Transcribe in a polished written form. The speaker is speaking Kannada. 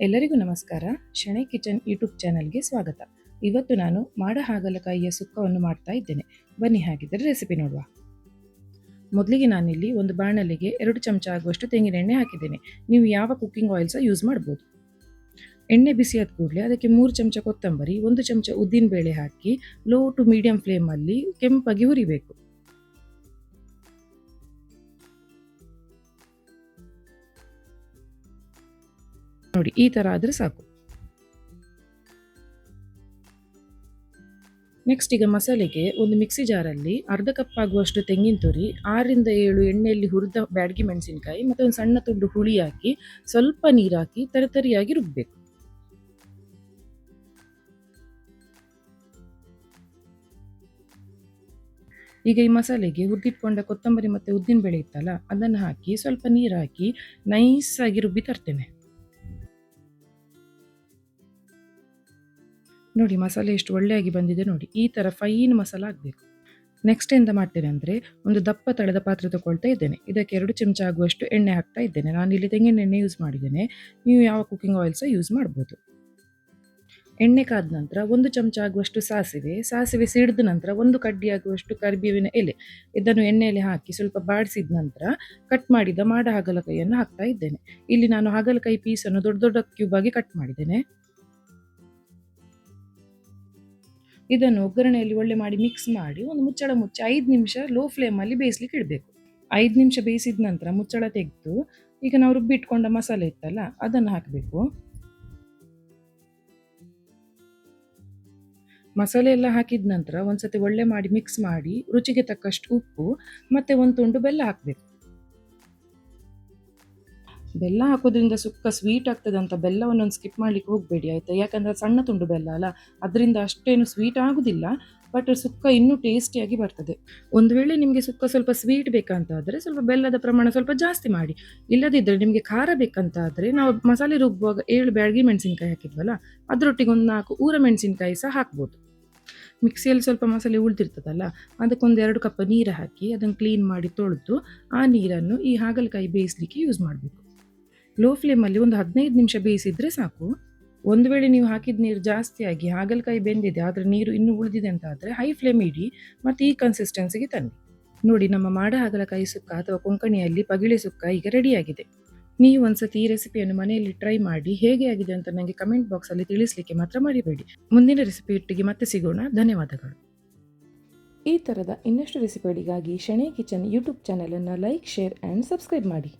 ಎಲ್ಲರಿಗೂ ನಮಸ್ಕಾರ. ಶಣೈ ಕಿಚನ್ ಯೂಟ್ಯೂಬ್ ಚಾನಲ್ಗೆ ಸ್ವಾಗತ. ಇವತ್ತು ನಾನು ಮಾಡ ಹಾಗಲಕಾಯಿಯ ಸುಕ್ಕವನ್ನು ಮಾಡ್ತಾ ಇದ್ದೇನೆ. ಬನ್ನಿ ಹಾಗಿದ್ದರೆ ರೆಸಿಪಿ ನೋಡುವ. ಮೊದಲಿಗೆ ನಾನಿಲ್ಲಿ ಒಂದು ಬಾಣಲೆಗೆ 2 ಚಮಚ ಆಗುವಷ್ಟು ತೆಂಗಿನ ಎಣ್ಣೆ ಹಾಕಿದ್ದೇನೆ. ನೀವು ಯಾವ ಕುಕ್ಕಿಂಗ್ ಆಯಿಲ್ ಸಹ ಯೂಸ್ ಮಾಡ್ಬೋದು. ಎಣ್ಣೆ ಬಿಸಿಯಾದ ಕೂಡಲೇ ಅದಕ್ಕೆ 3 ಚಮಚ ಕೊತ್ತಂಬರಿ, 1 ಚಮಚ ಉದ್ದಿನ ಬೇಳೆ ಹಾಕಿ ಲೋ ಟು ಮೀಡಿಯಂ ಫ್ಲೇಮಲ್ಲಿ ಕೆಂಪಾಗಿ ಹುರಿಬೇಕು. ನೋಡಿ, ಈ ಥರ ಆದರೆ ಸಾಕು. ನೆಕ್ಸ್ಟ್ ಈಗ ಮಸಾಲೆಗೆ ಒಂದು ಮಿಕ್ಸಿ ಜಾರಲ್ಲಿ ಅರ್ಧ ಕಪ್ ಆಗುವಷ್ಟು ತೆಂಗಿನ ತುರಿ, 6 ರಿಂದ 7 ಎಣ್ಣೆಯಲ್ಲಿ ಹುರಿದ ಬ್ಯಾಡಗಿ ಮೆಣಸಿನಕಾಯಿ ಮತ್ತು ಒಂದು ಸಣ್ಣ ತುಂಡು ಹುಳಿ ಹಾಕಿ ಸ್ವಲ್ಪ ನೀರು ಹಾಕಿ ತರಿತರಿಯಾಗಿ ರುಬ್ಬಬೇಕು. ಈಗ ಈ ಮಸಾಲೆಗೆ ಹುರಿದಿಟ್ಕೊಂಡ ಕೊತ್ತಂಬರಿ ಮತ್ತು ಉದ್ದಿನ ಬೇಳೆ ಇತ್ತಲ್ಲ, ಅದನ್ನು ಹಾಕಿ ಸ್ವಲ್ಪ ನೀರು ಹಾಕಿ ನೈಸ್ ಆಗಿ ರುಬ್ಬಿ ತರ್ತೇನೆ. ನೋಡಿ, ಮಸಾಲೆ ಎಷ್ಟು ಒಳ್ಳೆಯಾಗಿ ಬಂದಿದೆ ನೋಡಿ. ಈ ಥರ ಫೈನ್ ಮಸಾಲ ಆಗಬೇಕು. ನೆಕ್ಸ್ಟ್ ಎಂತ ಮಾಡ್ತೇನೆ ಅಂದರೆ, ಒಂದು ದಪ್ಪ ತಳದ ಪಾತ್ರೆ ತಗೊಳ್ತಾ ಇದ್ದೇನೆ. ಇದಕ್ಕೆ 2 ಚಮಚ ಆಗುವಷ್ಟು ಎಣ್ಣೆ ಹಾಕ್ತಾ ಇದ್ದೇನೆ. ನಾನಿಲ್ಲಿ ತೆಂಗಿನ ಎಣ್ಣೆ ಯೂಸ್ ಮಾಡಿದ್ದೇನೆ. ನೀವು ಯಾವ ಕುಕ್ಕಿಂಗ್ ಆಯಿಲ್ ಸಹ ಯೂಸ್ ಮಾಡ್ಬೋದು. ಎಣ್ಣೆ ಕಾದ ನಂತರ 1 ಚಮಚ ಆಗುವಷ್ಟು ಸಾಸಿವೆ ಸಿಡಿದ ನಂತರ 1 ಕಡ್ಡಿ ಆಗುವಷ್ಟು ಕರಿಬೇವಿನ ಎಲೆ, ಇದನ್ನು ಎಣ್ಣೆಯಲ್ಲಿ ಹಾಕಿ ಸ್ವಲ್ಪ ಬಾಡಿಸಿದ ನಂತರ ಕಟ್ ಮಾಡಿದ ಮಾಡ ಹಾಗಲಕಾಯಿಯನ್ನು ಹಾಕ್ತಾ ಇದ್ದೇನೆ. ಇಲ್ಲಿ ನಾನು ಹಾಗಲಕಾಯಿ ಪೀಸನ್ನು ದೊಡ್ಡ ದೊಡ್ಡ ಕ್ಯೂಬ್ ಆಗಿ ಕಟ್ ಮಾಡಿದ್ದೇನೆ. ಇದನ್ನು ಒಗ್ಗರಣೆಯಲ್ಲಿ ಒಳ್ಳೆ ಮಾಡಿ ಮಿಕ್ಸ್ ಮಾಡಿ ಒಂದು ಮುಚ್ಚಳ ಮುಚ್ಚಿ 5 ನಿಮಿಷ ಲೋ ಫ್ಲೇಮಲ್ಲಿ ಬೇಯಿಸ್ಲಿಕ್ಕೆ ಇಡಬೇಕು. 5 ನಿಮಿಷ ಬೇಯಿಸಿದ ನಂತರ ಮುಚ್ಚಳ ತೆಗೆದು ಈಗ ನಾವು ರುಬ್ಬಿಟ್ಕೊಂಡ ಮಸಾಲೆ ಇತ್ತಲ್ಲ, ಅದನ್ನು ಹಾಕಬೇಕು. ಮಸಾಲೆ ಎಲ್ಲ ಹಾಕಿದ ನಂತರ ಒಂದ್ಸತಿ ಒಳ್ಳೆ ಮಾಡಿ ಮಿಕ್ಸ್ ಮಾಡಿ ರುಚಿಗೆ ತಕ್ಕಷ್ಟು ಉಪ್ಪು ಮತ್ತು 1 ತುಂಡು ಬೆಲ್ಲ ಹಾಕಬೇಕು. ಬೆಲ್ಲ ಹಾಕೋದ್ರಿಂದ ಸುಕ್ಕ ಸ್ವೀಟ್ ಆಗ್ತದೆ ಅಂತ ಬೆಲ್ಲವನ್ನು ಸ್ಕಿಪ್ ಮಾಡ್ಲಿಕ್ಕೆ ಹೋಗಬೇಡಿ ಆಯಿತಾ. ಯಾಕಂದರೆ ಸಣ್ಣ ತುಂಡು ಬೆಲ್ಲ ಅಲ್ಲ, ಅದರಿಂದ ಅಷ್ಟೇನು ಸ್ವೀಟ್ ಆಗೋದಿಲ್ಲ, ಬಟ್ ಸುಕ್ಕ ಇನ್ನೂ ಟೇಸ್ಟಿಯಾಗಿ ಬರ್ತದೆ. ಒಂದು ವೇಳೆ ನಿಮಗೆ ಸುಕ್ಕ ಸ್ವಲ್ಪ ಸ್ವೀಟ್ ಬೇಕಂತಾದರೆ ಸ್ವಲ್ಪ ಬೆಲ್ಲದ ಪ್ರಮಾಣ ಸ್ವಲ್ಪ ಜಾಸ್ತಿ ಮಾಡಿ. ಇಲ್ಲದಿದ್ದರೆ ನಿಮಗೆ ಖಾರ ಬೇಕಂತಾದರೆ ನಾವು ಮಸಾಲೆ ರುಬ್ಬುವಾಗ 7 ಬ್ಯಾಡಗಿ ಮೆಣಸಿನ್ಕಾಯಿ ಹಾಕಿದ್ವಲ್ಲ, ಅದರೊಟ್ಟಿಗೆ ಒಂದು 4 ಊರ ಮೆಣಸಿನ್ಕಾಯಿ ಸಹ ಹಾಕ್ಬೋದು. ಮಿಕ್ಸಿಯಲ್ಲಿ ಸ್ವಲ್ಪ ಮಸಾಲೆ ಉಳಿದಿರ್ತದಲ್ಲ, ಅದಕ್ಕೊಂದು 2 ಕಪ್ ನೀರು ಹಾಕಿ ಅದನ್ನು ಕ್ಲೀನ್ ಮಾಡಿ ತೊಳೆದು ಆ ನೀರನ್ನು ಈ ಹಾಗಲಕಾಯಿ ಬೇಯಿಸಲಿಕ್ಕೆ ಯೂಸ್ ಮಾಡಬೇಕು. ಲೋ ಫ್ಲೇಮಲ್ಲಿ ಒಂದು 15 ನಿಮಿಷ ಬೇಯಿಸಿದರೆ ಸಾಕು. ಒಂದು ವೇಳೆ ನೀವು ಹಾಕಿದ ನೀರು ಜಾಸ್ತಿಯಾಗಿ ಹಾಗಲಕಾಯಿ ಬೆಂದಿದೆ ಆದರೆ ನೀರು ಇನ್ನೂ ಉಳಿದಿದೆ ಅಂತ ಆದರೆ ಹೈ ಫ್ಲೇಮ್ ಇಡಿ ಮತ್ತು ಈ ಕನ್ಸಿಸ್ಟೆನ್ಸಿಗೆ ತನ್ನಿ. ನೋಡಿ, ನಮ್ಮ ಮಾಡ ಹಾಗಲಕಾಯಿ ಸುಕ್ಕ ಅಥವಾ ಕೊಂಕಣಿಯಲ್ಲಿ ಪಗಿಳೆ ಸುಕ್ಕ ಈಗ ರೆಡಿಯಾಗಿದೆ. ನೀವು ಒಂದ್ಸತಿ ಈ ರೆಸಿಪಿಯನ್ನು ಮನೆಯಲ್ಲಿ ಟ್ರೈ ಮಾಡಿ ಹೇಗೆ ಆಗಿದೆ ಅಂತ ನನಗೆ ಕಮೆಂಟ್ ಬಾಕ್ಸಲ್ಲಿ ತಿಳಿಸಲಿಕ್ಕೆ ಮಾತ್ರ ಮರಿಬೇಡಿ. ಮುಂದಿನ ರೆಸಿಪಿ ಒಟ್ಟಿಗೆ ಮತ್ತೆ ಸಿಗೋಣ. ಧನ್ಯವಾದಗಳು. ಈ ಥರದ ಇನ್ನಷ್ಟು ರೆಸಿಪಿಗಳಿಗಾಗಿ ಶಣೈ ಕಿಚನ್ ಯೂಟ್ಯೂಬ್ ಚಾನಲನ್ನು ಲೈಕ್, ಶೇರ್ ಆ್ಯಂಡ್ ಸಬ್ಸ್ಕ್ರೈಬ್ ಮಾಡಿ.